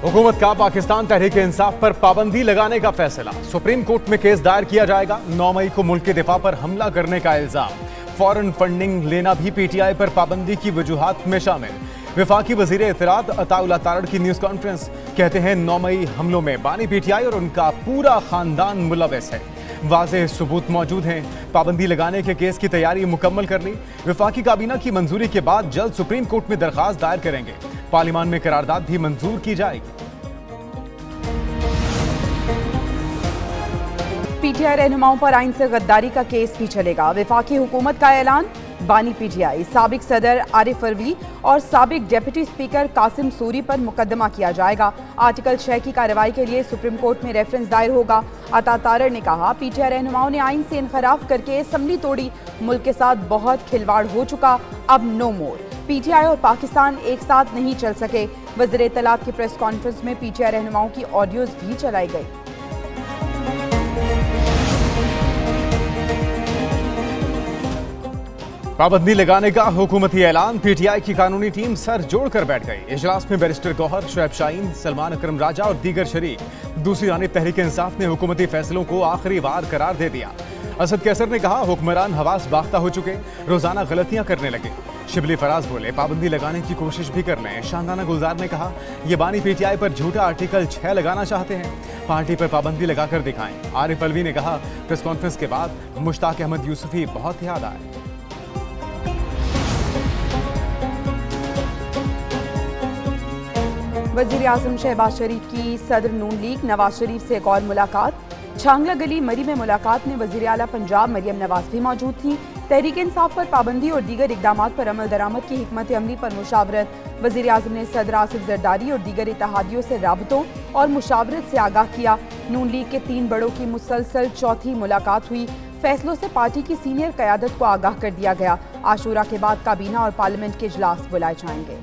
हुकूमत का पाकिस्तान तहरीक इंसाफ पर पाबंदी लगाने का फैसला। सुप्रीम कोर्ट में केस दायर किया जाएगा। 9 मई को मुल्क के दिफा पर हमला करने का इल्जाम। फॉरेन फंडिंग लेना भी पीटीआई पर पाबंदी की वजूहात में शामिल। वफाकी वजीर इत्तलात अताउल्लाह तारड़ की न्यूज कॉन्फ्रेंस, कहते हैं 9 मई हमलों में बानी पीटीआई और उनका पूरा खानदान मुलव्वस है। वाज़ेह सबूत मौजूद हैं। पाबंदी लगाने के केस की तैयारी मुकम्मल कर ली। वफाकी काबीना की मंजूरी के बाद जल्द सुप्रीम कोर्ट में दरखास्त दायर करेंगे। पार्लियामान में करारदाद भी मंजूर की जाएगी। पीटीआई रहनुमाओं पर आइन से गद्दारी का केस भी चलेगा। वफाकी हुकूमत का ऐलान। बानी पीटीआई, साबिक सदर आरिफ अलवी और साबिक डिप्टी स्पीकर कासिम सूरी पर मुकदमा किया जाएगा। आर्टिकल 6 की कार्रवाई के लिए सुप्रीम कोर्ट में रेफरेंस दायर होगा। अता तारड़ ने कहा, पीटीआई रहनुमाओं ने आइन से इनखराफ करके असम्बली तोड़ी। मुल्क के साथ बहुत खिलवाड़ हो चुका, अब नो मोर। पीटीआई और पाकिस्तान एक साथ नहीं चल सके। वज़ीर इत्तलात की प्रेस कॉन्फ्रेंस में पीटीआई रहनुमाओं की ऑडियोज भी चलाई गई। पाबंदी लगाने का हुकूमती ऐलान। पीटीआई की कानूनी टीम सर जोड़कर बैठ गई। इजलास में बैरिस्टर गौहर, शुएब शाहीन, सलमान अकरम राजा और दीगर शरीक। दूसरी जानिब तहरीक इंसाफ ने हुकूमती फैसलों को आखिरी बार करार दे दिया। असद कैसर ने कहा, हुक्मरान हवास बाख्ता हो चुके, रोजाना गलतियां करने लगे। शिबली फराज बोले, पाबंदी लगाने की कोशिश भी कर लें। शानदाना गुलजार ने कहा, ये बानी पीटीआई पर झूठा आर्टिकल 6 लगाना चाहते हैं, पार्टी पर पाबंदी लगाकर दिखाएं। आरिफ अलवी ने कहा, प्रेस कॉन्फ्रेंस के बाद मुश्ताक अहमद यूसुफी बहुत याद आए। वज़ीर आज़म शहबाज शरीफ की सदर नून लीग नवाज शरीफ से एक और मुलाकात। छांगला गली मरी में मुलाकात में वज़ीर आला पंजाब मरियम नवाज भी मौजूद थी। तहरीक इंसाफ पर पाबंदी और दीगर इक़दामात पर अमल दरामद की हिकमत अमली पर मुशावरत। वज़ीर आज़म ने सदर आसिफ जरदारी और दीगर इत्तेहादियों से राबतों और मुशावरत से आगाह किया। नून लीग के 3 बड़ों की मुसलसल चौथी मुलाकात हुई। फैसलों से पार्टी की सीनियर क़यादत को आगाह कर दिया गया। आशूरा के बाद काबीना और पार्लियामेंट के इजलास बुलाए जाएंगे।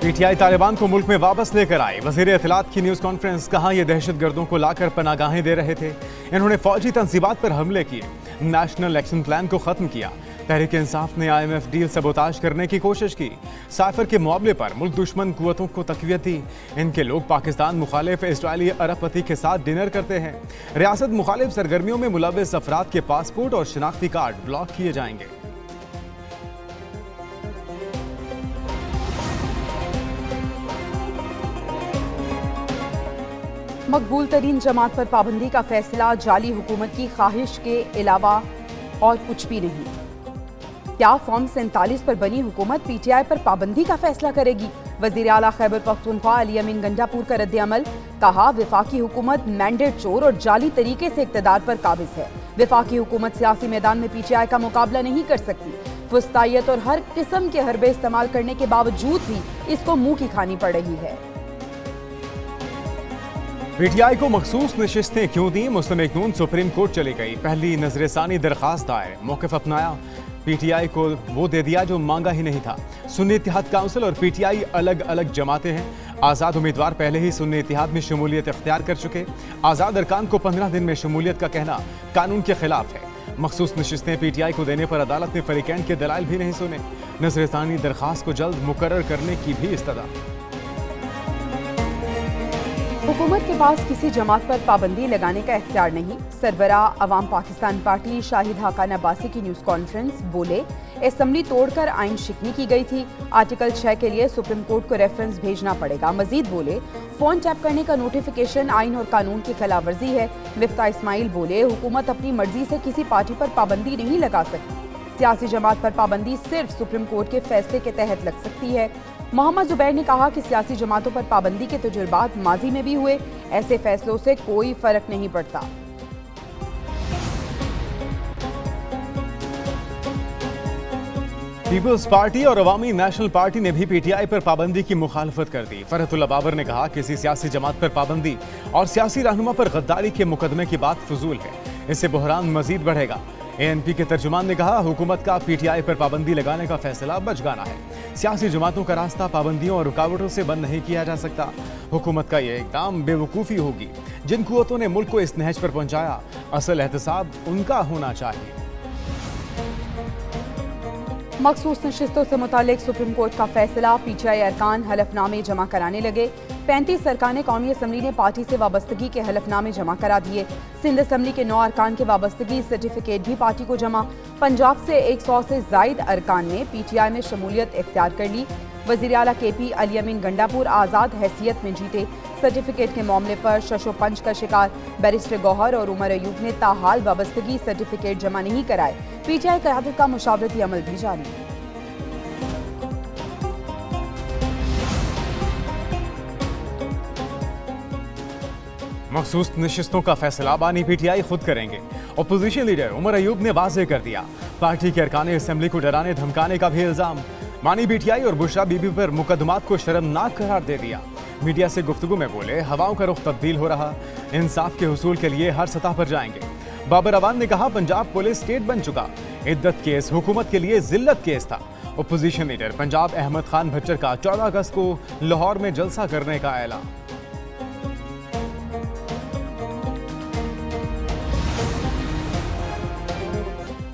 पीटीआई तालिबान को मुल्क में वापस लेकर आई। वज़ीर इत्तलात की न्यूज कॉन्फ्रेंस, कहा, यह दहशतगर्दों को लाकर पनागाहें दे रहे थे। इन्होंने फौजी तंसीबात पर हमले किए, नेशनल एक्शन प्लान को खत्म किया। तहरीक इंसाफ ने IMF डील सबोताज करने की कोशिश की। साइफर के मुआवले पर मुल्क दुश्मन कुव्वतों को तक़वियत दी। इनके लोग पाकिस्तान मुखालिफ इजरायली अरबपति के साथ डिनर करते हैं। रियासत मुखालिफ सरगर्मियों में मुलव्वस अफराद के पासपोर्ट और शनाख्ती कार्ड ब्लॉक किए जाएंगे। मकबूल तरीन जमात पर पाबंदी का फैसला जाली हुकूमत की ख्वाहिश के अलावा और कुछ भी नहीं। क्या फॉर्म 47 पर बनी हुकूमत पीटीआई पर पाबंदी का फैसला करेगी? वज़ीर आला खैबर पख्तूनख्वा अली अमीन गंडापुर का रद्द-ए-अमल। कहा, वफाकी हुकूमत मैंडेट चोर और जाली तरीके से इक़्तिदार पर काबिज है। वफाकी हुकूमत सियासी मैदान में पीटीआई का मुकाबला नहीं कर सकती। फुस्तायत और हर किस्म के हरबे इस्तेमाल करने के बावजूद भी इसको मुंह की खानी पड़ रही है। पीटीआई को मखसूस नशिस्तें क्यों दी? मुस्लिम लीग नून सुप्रीम कोर्ट चली गई। पहली नजरसानी दरखास्त दायर, मौक़िफ़ अपनाया। पीटीआई को वो दे दिया जो मांगा ही नहीं था। सुन्नी इत्तेहाद काउंसिल और पीटीआई अलग अलग जमातें हैं। आज़ाद उम्मीदवार पहले ही सुन्नी इत्तेहाद में शमूलियत इख्तियार कर चुके। आज़ाद अरकान को 15 दिन में शमूलियत का कहना कानून के खिलाफ है। मखसूस नशिस्तें पीटीआई को देने पर अदालत ने फरीकैन के दलाइल भी नहीं सुने। नजरसानी दरखास्त को जल्द मुकर्रर करने की भी इस्तदा। हुकूमत के पास किसी जमात पर पाबंदी लगाने का इख्तियार नहीं। सरबराह अवाम पाकिस्तान पार्टी शाहिद हाकान अब्बासी की न्यूज़ कॉन्फ्रेंस, बोले, असम्बली तोड़कर आइन शिकनी की गई थी। आर्टिकल 6 के लिए सुप्रीम कोर्ट को रेफरेंस भेजना पड़ेगा। मजीद बोले, फोन टैप करने का नोटिफिकेशन आइन और कानून की खिलाफ वर्जी है। मिफ्ता इस्माइल बोले, हुकूमत अपनी मर्जी से किसी पार्टी पर पाबंदी नहीं लगा सकती। सियासी जमात पर पाबंदी सिर्फ सुप्रीम कोर्ट के फैसले के तहत लग सकती है। मोहम्मद जुबैर ने कहा कि सियासी जमातों पर पाबंदी के तजुर्बात माजी में भी हुए, ऐसे फैसलों से कोई फर्क नहीं पड़ता। पीपल्स पार्टी और अवामी नेशनल पार्टी ने भी पीटीआई पर पाबंदी की मुखालफत कर दी। फरहतुल्ला बाबर ने कहा, किसी सियासी जमात पर पाबंदी और सियासी रहनुमा पर गद्दारी के मुकदमे की बात फजूल है, इससे बहरान मजीद बढ़ेगा। ANP के तर्जुमान ने कहा, हुकूमत का पीटीआई पर पाबंदी लगाने का फैसला बचगाना है। सियासी जमातों का रास्ता पाबंदियों और रुकावटों से बंद नहीं किया जा सकता। हुकूमत का यह इक़दाम बेवकूफ़ी होगी। जिन कुव्वतों ने मुल्क को इस नहज पर पहुंचाया, असल एहतसाब उनका होना चाहिए। मखसूस नशिस्तों से मुतालिक सुप्रीम कोर्ट का फैसला, पीटीआई अरकान हलफनामे जमा कराने लगे। 35 अरकान कौमी असम्बली ने पार्टी से वाबस्तगी के हलफनामे जमा करा दिए। सिंध असम्बली के 9 अरकान के वाबस्तगी सर्टिफिकेट भी पार्टी को जमा। पंजाब से 100 से जायद अरकान ने पीटीआई में शमूलियत इख्तियार कर ली। वज़ीर आला KP अली अमीन गंडापुर आज़ाद हैसियत में जीते। सर्टिफिकेट के मामले पर शशो पंच का शिकार बैरिस्टर गौहर और उमर अयूब ने ताहाल वाबस्तगी सर्टिफिकेट जमा नहीं कराए। पीटीआई क़यादत का मुशावरती अमल भी जारी है। मखसूस नशिस्तों का फैसला बानी पीटीआई खुद करेंगे। अपोजिशन लीडर उमर अयूब ने वाज़ेह कर दिया, पार्टी के अरकान असेंबली को डराने धमकाने का भी इल्जाम। बानी पीटीआई और बुशरा बीबी पर मुकदमात को शर्मनाक करार दे दिया। मीडिया से गुफ्तगू में बोले, हवाओं का रुख तब्दील हो रहा, इंसाफ के हुसूल के लिए हर सतह पर जाएंगे। बाबर अवान ने कहा, पंजाब पुलिस स्टेट बन चुका, इद्दत केस हुकूमत के लिए जिल्लत केस था। अपोजिशन लीडर पंजाब अहमद खान भट्टर का 14 अगस्त को लाहौर में जलसा करने का ऐलान।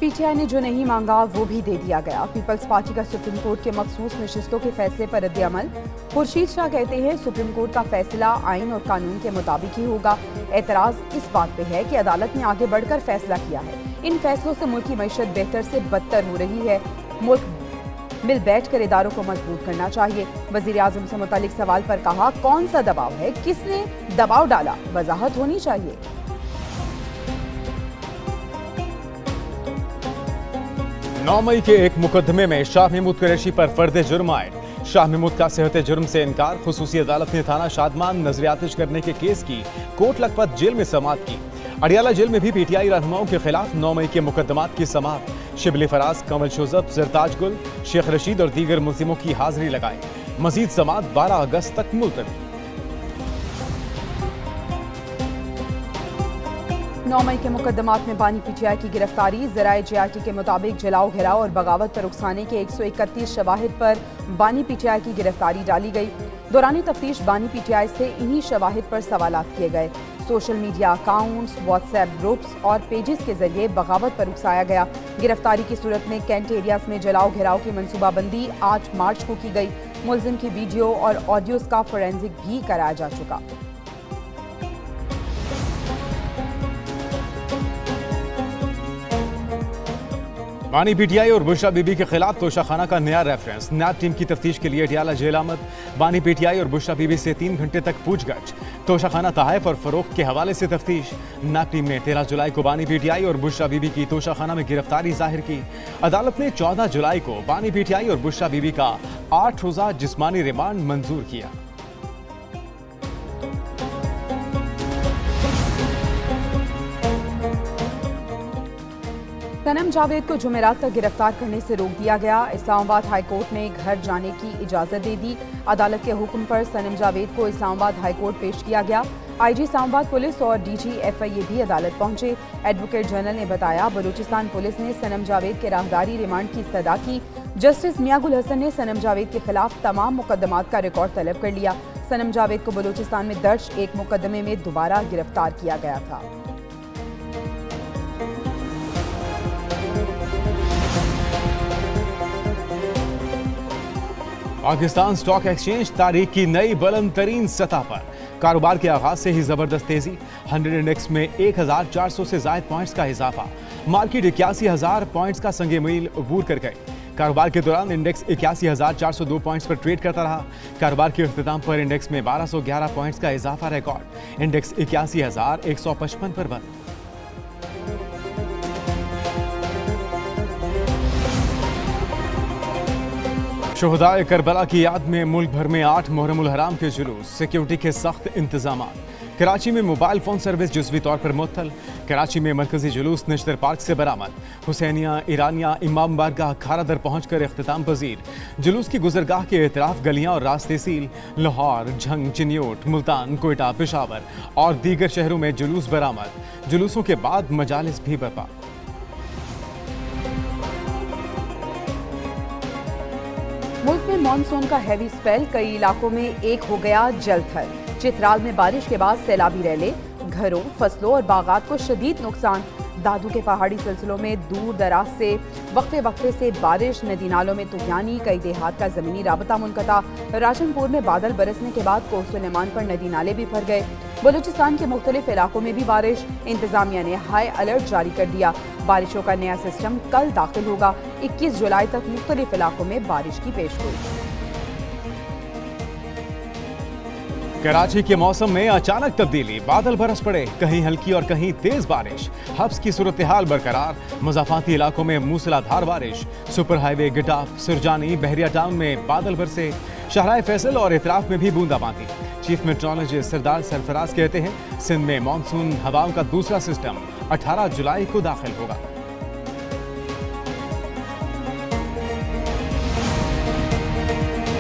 पीटीआई ने जो नहीं मांगा वो भी दे दिया गया। पीपल्स पार्टी का सुप्रीम कोर्ट के मखसूस नशिस्तों के फैसले पर रद्द-ए-अमल। खुर्शीद शाह कहते हैं, सुप्रीम कोर्ट का फैसला आइन और कानून के मुताबिक ही होगा। एतराज इस बात पे है कि अदालत ने आगे बढ़कर फैसला किया है। इन फैसलों से मुल्क की मईशत बेहतर से बदतर हो रही है। मुल्क मिल बैठ कर इदारों को मजबूत करना चाहिए। वजीर आजम से मुतालिक सवाल पर कहा, कौन सा दबाव है, किसने दबाव डाला, वजाहत होनी चाहिए। 9 मई के एक मुकदमे में शाह महमूद कुरैशी पर फर्द जुर्म आए। शाह महमूद का सेहत जुर्म से इनकार। खुसूसी अदालत ने थाना शादमान नजरियातिश करने के केस की कोट लखपत जेल में समाअत की। अडियाला जेल में भी पीटीआई रहनुमाओं के खिलाफ 9 मई के मुकदमात की समाअत। शिबली फराज, कंवल शोजब, जरताज गुल, शेख रशीद और दीगर मुल्जिमों की हाजिरी लगाई। मजीद समाअत 12 अगस्त तक मुलतवी। 9 मई के मुकदमात में बानी पीटीआई की गिरफ्तारी। ज़राए JRT के मुताबिक जलाओ, घेराव और बगावत पर उकसाने के 131 शवाहिद पर बानी पीटीआई की गिरफ्तारी डाली गई। दौरानी तफ्तीश बानी पीटीआई से इन्हीं शवाहिद पर सवालात किए गए। Social media accounts, WhatsApp groups और पेजेस के जरिए बगावत पर उकसाया गया। गिरफ्तारी की सूरत में कैंट एरियाज में जलाओ घेराव की मनसूबाबंदी 8 मार्च को की गई। मुलजिम की वीडियो और ऑडियोज का फोरेंसिक भी कराया जा चुका। बानी पीटीआई और बुशरा बीबी के खिलाफ तोशाखाना का नया रेफरेंस। नैब टीम की तफ्तीश के लिए अडियाला जेल आमद। बानी पीटीआई और बुशरा बीबी से 3 घंटे तक पूछगछ। तोशाखाना तहाइफ और फरोख्त के हवाले से तफ्तीश। नैब टीम ने 13 जुलाई को बानी पीटीआई और बुशरा बीबी की तोशाखाना में गिरफ्तारी जाहिर की। अदालत ने 14 जुलाई को बानी पीटीआई और बुशरा बीबी का 8 रोजा जिस्मानी रिमांड मंजूर किया। सनम जावेद को जुमेरात तक गिरफ्तार करने से रोक दिया गया। इस्लामाबाद हाई कोर्ट ने घर जाने की इजाजत दे दी। अदालत के हुक्म पर सनम जावेद को इस्लामाबाद हाई कोर्ट पेश किया गया। IG इस्लामाबाद पुलिस और DG FIA भी अदालत पहुंचे। एडवोकेट जनरल ने बताया, बलूचिस्तान पुलिस ने सनम जावेद के राहदारी रिमांड की इस्तदा की। जस्टिस मियां गुल हसन ने सनम जावेद के खिलाफ तमाम मुकदमात का रिकॉर्ड तलब कर लिया। सनम जावेद को बलूचिस्तान में दर्ज एक मुकदमे में दोबारा गिरफ्तार किया गया था। पाकिस्तान स्टॉक एक्सचेंज तारीख की नई बुलंद तरीन सतह पर। कारोबार के आगाज से ही जबरदस्त तेजी। 100 इंडेक्स में 1400 से ज्यादा पॉइंट्स का इजाफा। मार्केट 81,000 पॉइंट्स का संगे मील अबूर कर गई। कारोबार के दौरान इंडेक्स 81,402 पॉइंट्स पर ट्रेड करता रहा। कारोबार के इख्तिताम पर इंडेक्स में 1211 पॉइंट्स का इजाफा रिकॉर्ड। इंडेक्स 81,155 पर बंद। शुहदाए करबला की याद में मुल्क भर में 8 मुहर्रम उल हराम के जुलूस। सिक्योरिटी के सख्त इंतजाम। कराची में मोबाइल फोन सर्विस जुज़वी तौर पर मुअत्तल। कराची में मरकजी जुलूस नश्तर पार्क से बरामद। हुसैनिया, ईरानिया, इमाम बारगाह, खारादर पहुंचकर इख्तिताम पजीर। जुलूस की गुजरगाह के एतराफ गलियां और रास्ते सील। लाहौर, झंग, चिन्योट, मुल्तान, कोयटा, पेशावर और दीगर शहरों में जुलूस बरामद। जुलूसों के बाद मजालिस भी बर्पा। मुल्क में मानसून का हैवी स्पेल। कई इलाकों में एक हो गया जलथल। चित्राल में बारिश के बाद सैलाबी रैले। घरों, फसलों और बागात को शदीद नुकसान। दादू के पहाड़ी सिलसिलों में दूर दराज से वक्फे से बारिश, नदी नालों में तूफानी, कई देहात का जमीनी राबता मुनक़ता। राशनपुर में बादल बरसने के बाद कोट सुलेमान पर नदी नाले भी भर गए। बलूचिस्तान के मुख्तलिफ इलाकों में भी बारिश, इंतजामिया ने हाई अलर्ट जारी कर दिया। बारिशों का नया सिस्टम कल दाखिल होगा। 21 जुलाई तक मुख्तलिफ इलाकों में बारिश की पेशगोई। कराची के मौसम में अचानक तब्दीली, बादल बरस पड़े, कहीं हल्की और कहीं तेज बारिश। हब्स की सूरत हाल बरकरार, मुज़ाफ़ाती इलाकों में मूसलाधार बारिश। सुपर हाईवे गिटाफ, सुरजानी, बहरिया टाउन में बादल बरसे। शहराए फैसल और इतराफ में भी बूंदाबांदी। चीफ मेट्रोलॉजिस्ट सरदार सरफराज कहते हैं, सिंध में मानसून हवाओं का दूसरा सिस्टम 18 जुलाई को दाखिल होगा।